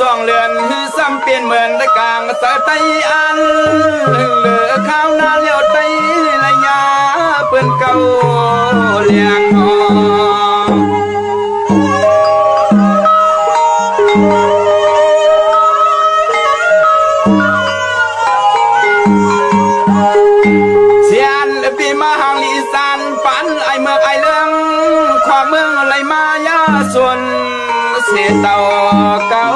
สองเรือนซ้ำเปลี่ยนเหมือนตะกางเสอไตอันเหลือข้าวนาเลี้ยวไตระยะเปิ้นเก่าเลี้ยงเสียนปีมาหางลีสานปันไอเมืองไอเรื่องความเมืองไหลมายาส่วนเสียเต่าเก่า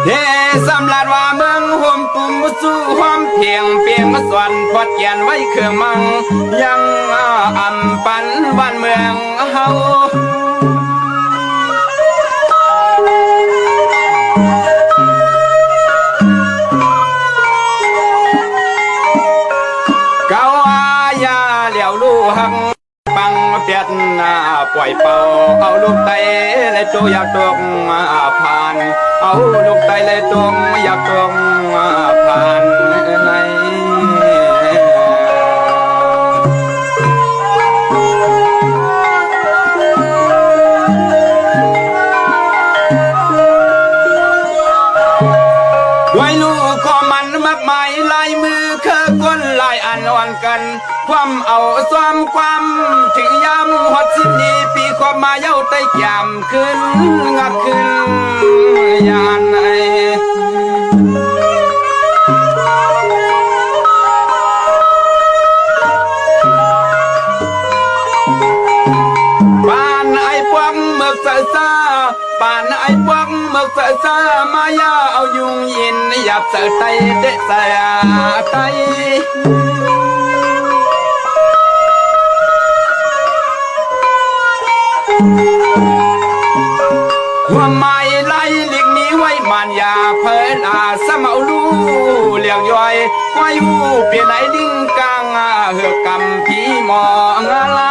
เฮ้สำลัดว่าเมืองห่มปุ่มสู้ความเพียงเปียงมาสวนพอดเกียนไว้เครื่องมังยังอ่ำปันบ้านเมืองเฮาเปียดปล่อยเป่าเอาลูกไตเลยตัวอยากตกผ่านเอาลูกไตเลยตัวอยากตกผ่านในด้วยลูกขอมันมากมายลายมือเคอก้นลายอันอ่อนกันความเอาซ้อมความถึงยามหดสิบนี้ปีความมาเย้าไตยามขึ้นงัดขึ้นยานไอปานไอพวกเมือกเสซาปานไอพวกเมือกเสซามายาเอายุงยินหยับเสไตเดะเสไตหัวไม้ไล่เลียงนี้ไว้มันยาเพิ่นสมเอาลูเลี้ยงย่อยไว้หูเปลี่ยนไหนดิ้งกลางเหือกกำพี่มองอะไร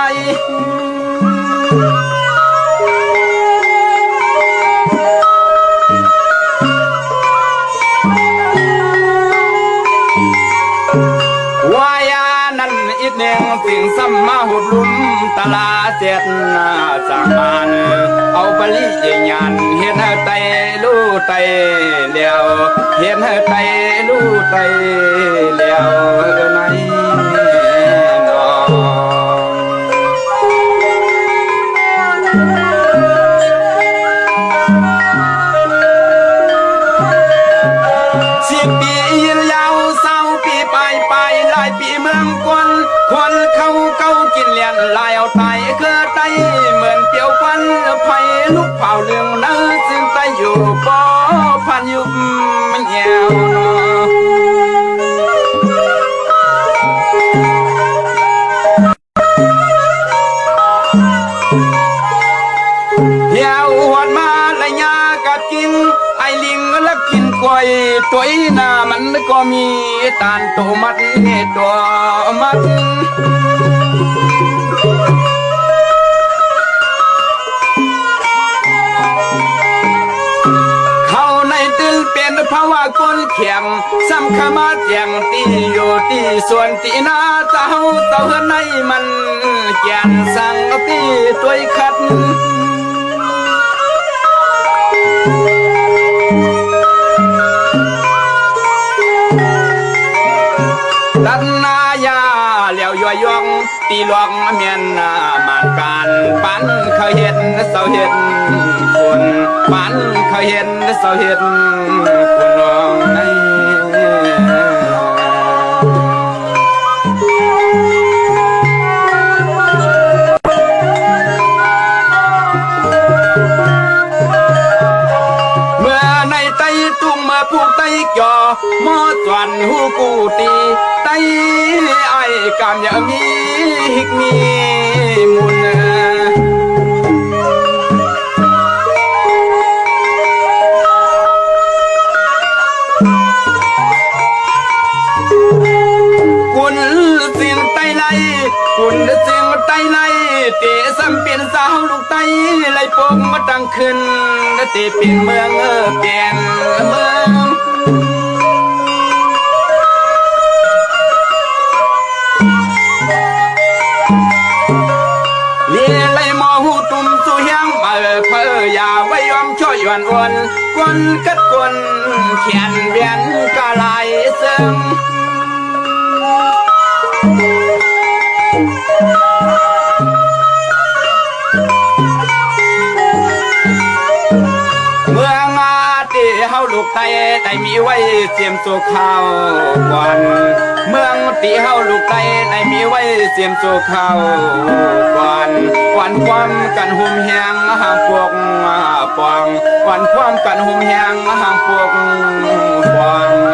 วายานั่นอีกหนึ่งสิ่งซ้ำมาหุบลุ่มตลาเจ็ดสามมันเอาปลีหยันเห็นไตลู่ไตเลี้ยวเห็นไตลู่ไตเลี้ยวในน10 ปียาวเศร้าปีไปหลายปีเมืองคนเขาเก้ากินเลียนลายเอาไตคือไตเหมือนเปียวฟันไผ่ลูกเผาเรื่องนั้นซึ่งไตอยู่ป่อพันยุบมันแยวเหี่ยวหวดมาละยากัดกินไอลิงและกินกล้วยตัวอีน่ามันก็มีตานโตมัดตัวมัดเขาในตึงเป็นภาวะก้นเขียงซ้ำขมาเจียงตีอยู่ตีส่วนตีหน้าเจ้าเฮือนในมันแก่นสั่งตีตัวขัดตัดนายาเหลียวย่อยยองตีหลวงเมียนมันการปันเขาเห็นเสาเห็นคนปันเขาเห็นเสาเห็นคนลองในเมื่อในไตตุ้งมาผูกไตจ่อมอจวนหูกูตีไตไอกามอย่ามีหิกมีมุนกุนสินไตไลกุนสินไตไลเตะซ้ำเปลี่ยนสาวลูกไตไลปมมาตั้งขึ้นเตะเปลี่ยนเมืองเปลี่ยนเมือง เ วนอ้วนกวนกัดกวนเขียนเวียนกะลายซึ่งเมืองอาที่เฮาลูกไตได้มีไว้เสียมสู่ข้าววันเมืองที่เฮาลูกไตได้มีไว้เสียมสู่ข้าววันความกันหุ่มแหงห่างพวกปองวันความกันหุ่มแหงห่างพวกปอง